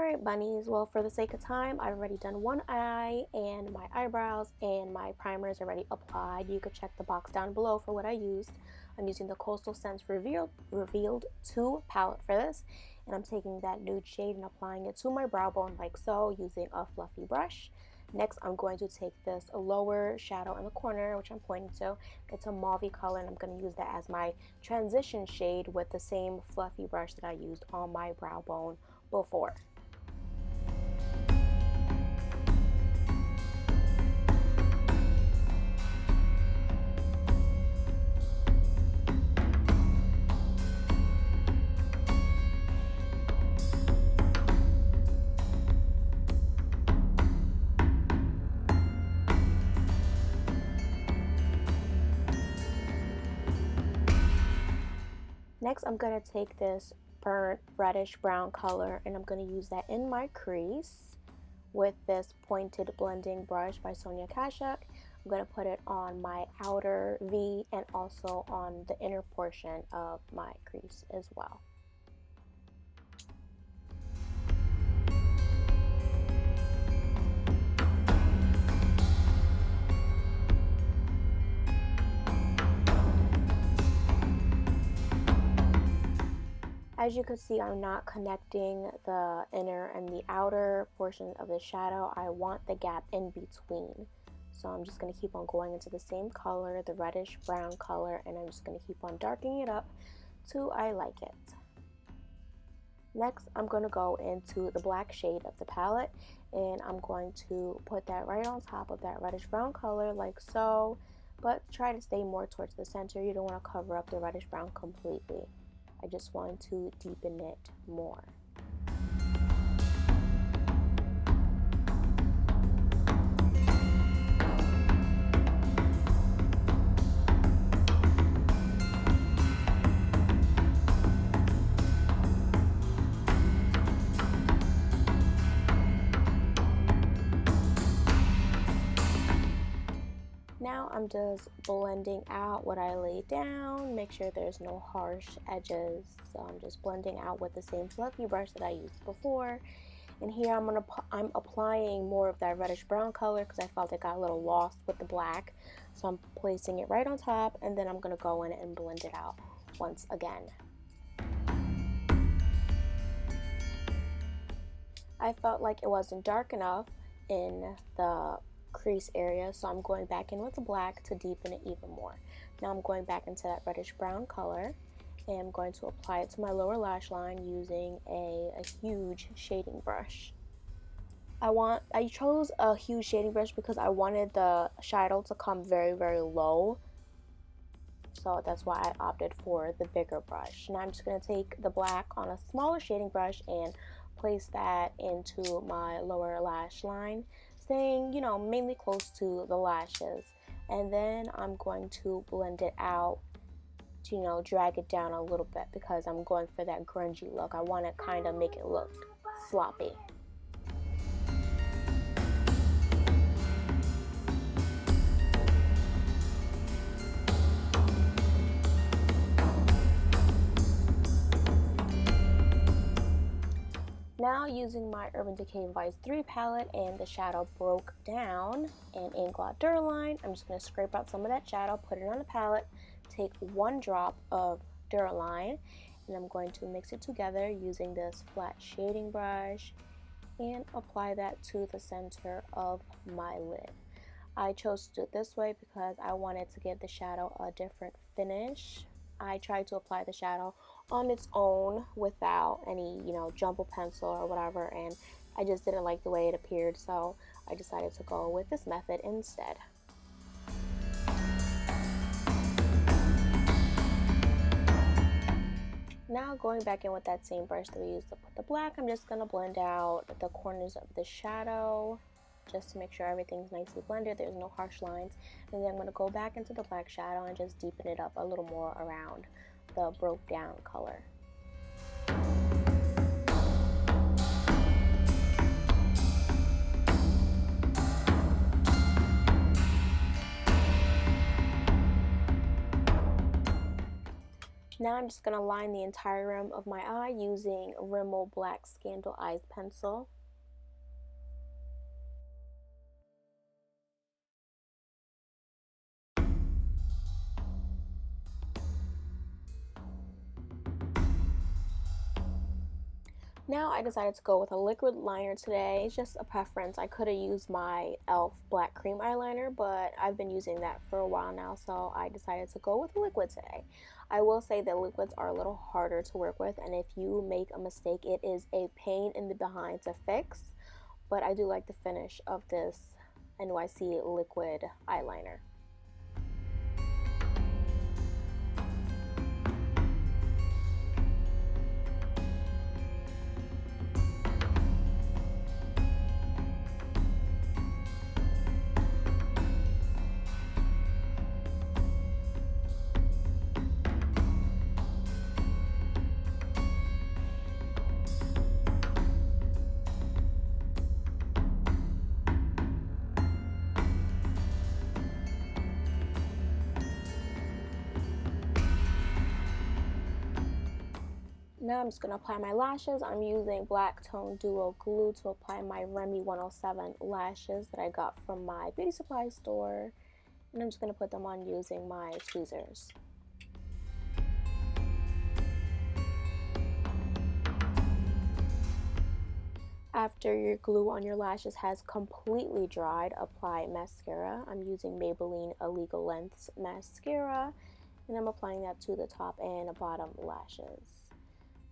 Alright bunnies, well for the sake of time, I've already done one eye and my eyebrows, and my primer is already applied. You could check the box down below for what I used. I'm using the Coastal Scents Revealed 2 palette for this, and I'm taking that nude shade and applying it to my brow bone like so, using a fluffy brush. Next, I'm going to take this lower shadow in the corner, which I'm pointing to. It's a mauve color, and I'm going to use that as my transition shade with the same fluffy brush that I used on my brow bone before. Next, I'm going to take this burnt reddish brown color, and I'm going to use that in my crease with this pointed blending brush by Sonia Kashuk. I'm going to put it on my outer V and also on the inner portion of my crease as well. As you can see, I'm not connecting the inner and the outer portion of the shadow. I want the gap in between. So I'm just going to keep on going into the same color, the reddish brown color, and I'm just going to keep on darkening it up till I like it. Next, I'm going to go into the black shade of the palette, and I'm going to put that right on top of that reddish brown color like so, but try to stay more towards the center. You don't want to cover up the reddish brown completely. I just want to deepen it more. Now I'm just blending out what I laid down, make sure there's no harsh edges. So I'm just blending out with the same fluffy brush that I used before. And here I'm applying more of that reddish brown color because I felt it got a little lost with the black. So I'm placing it right on top, and then I'm going to go in and blend it out once again. I felt like it wasn't dark enough in the crease area, so I'm going back in with the black to deepen it even more. Now I'm going back into that reddish brown color, and I'm going to apply it to my lower lash line using a huge shading brush. I chose a huge shading brush because I wanted the shadow to come very, very low, so that's why I opted for the bigger brush. Now I'm just going to take the black on a smaller shading brush and place that into my lower lash line, staying, you know, mainly close to the lashes. And then I'm going to blend it out to, you know, drag it down a little bit because I'm going for that grungy look. I want to kind of make it look sloppy. Now using my Urban Decay Vice 3 palette and the shadow Broke Down and Inkblot Dirtline, I'm just going to scrape out some of that shadow, put it on the palette, take one drop of Dirtline, and I'm going to mix it together using this flat shading brush and apply that to the center of my lid. I chose to do it this way because I wanted to give the shadow a different finish. I tried to apply the shadow on its own without any, you know, jumbo pencil or whatever, and I just didn't like the way it appeared, so I decided to go with this method instead. Now going back in with that same brush that we used to put the black, I'm just going to blend out the corners of the shadow just to make sure everything's nicely blended, there's no harsh lines. And then I'm going to go back into the black shadow and just deepen it up a little more around the Broke Down color. Now I'm just going to line the entire rim of my eye using Rimmel Black Scandal Eyes Pencil. Now I decided to go with a liquid liner today. It's just a preference. I could have used my e.l.f. black cream eyeliner, but I've been using that for a while now, so I decided to go with a liquid today. I will say that liquids are a little harder to work with, and if you make a mistake, it is a pain in the behind to fix, but I do like the finish of this NYC liquid eyeliner. Now I'm just going to apply my lashes. I'm using Black Tone Duo Glue to apply my Remy 107 lashes that I got from my beauty supply store. And I'm just going to put them on using my tweezers. After your glue on your lashes has completely dried, apply mascara. I'm using Maybelline Illegal Lengths mascara, and I'm applying that to the top and bottom lashes.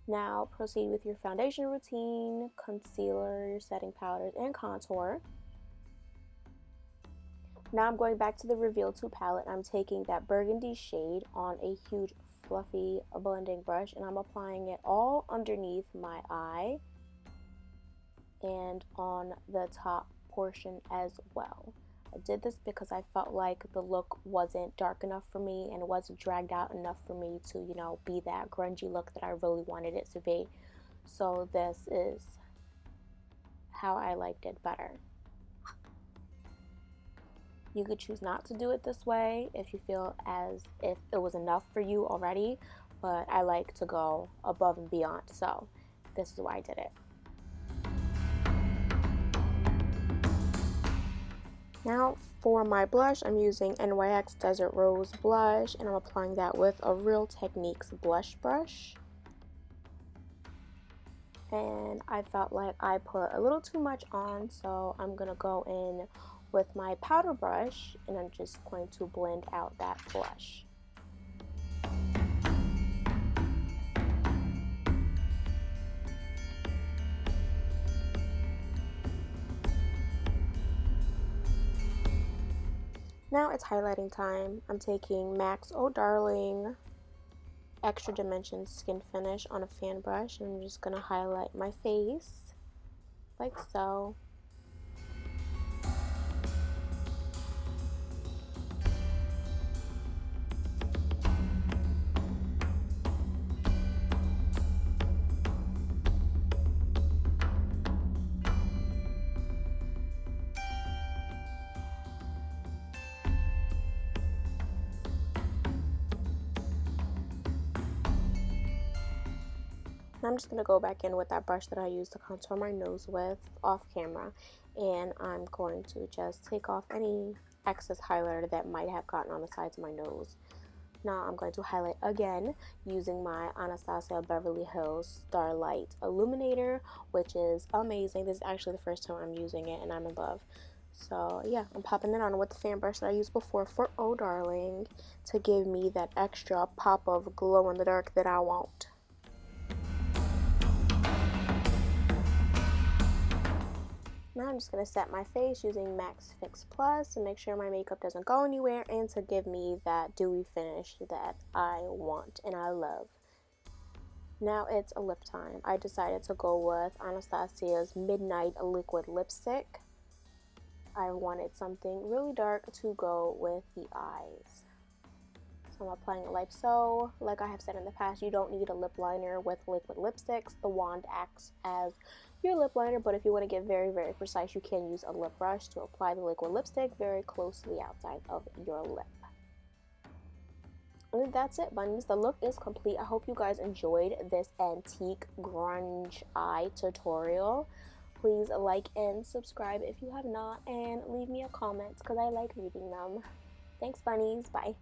Now proceed with your foundation routine, concealer, your setting powders, and contour. Now I'm going back to the Reveal 2 palette. I'm taking that burgundy shade on a huge fluffy blending brush, and I'm applying it all underneath my eye and on the top portion as well. I did this because I felt like the look wasn't dark enough for me and it wasn't dragged out enough for me to, you know, be that grungy look that I really wanted it to be. So this is how I liked it better. You could choose not to do it this way if you feel as if it was enough for you already, but I like to go above and beyond, so this is why I did it. Now for my blush, I'm using NYX Desert Rose blush, and I'm applying that with a Real Techniques blush brush. And I felt like I put a little too much on, so I'm going to go in with my powder brush, and I'm just going to blend out that blush. Now it's highlighting time. I'm taking MAC's Oh Darling Extra Dimension Skin Finish on a fan brush, and I'm just going to highlight my face like so. I'm just going to go back in with that brush that I used to contour my nose with off camera, and I'm going to just take off any excess highlighter that might have gotten on the sides of my nose. Now I'm going to highlight again using my Anastasia Beverly Hills Starlight Illuminator, which is amazing. This is actually the first time I'm using it, and I'm in love. So yeah, I'm popping it on with the fan brush that I used before for Oh Darling to give me that extra pop of glow in the dark that I want. Now I'm just going to set my face using MAC's Fix Plus to make sure my makeup doesn't go anywhere and to give me that dewy finish that I want and I love. Now it's a lip time. I decided to go with Anastasia's Midnight Liquid Lipstick. I wanted something really dark to go with the eyes. So I'm applying it like so. Like I have said in the past, you don't need a lip liner with liquid lipsticks. The wand acts as your lip liner, but if you want to get very, very precise, you can use a lip brush to apply the liquid lipstick very closely outside of your lip. And that's it, bunnies. The look is complete. I hope you guys enjoyed this antique grunge eye tutorial. Please like and subscribe if you have not, and leave me a comment because I like reading them. Thanks, bunnies. Bye.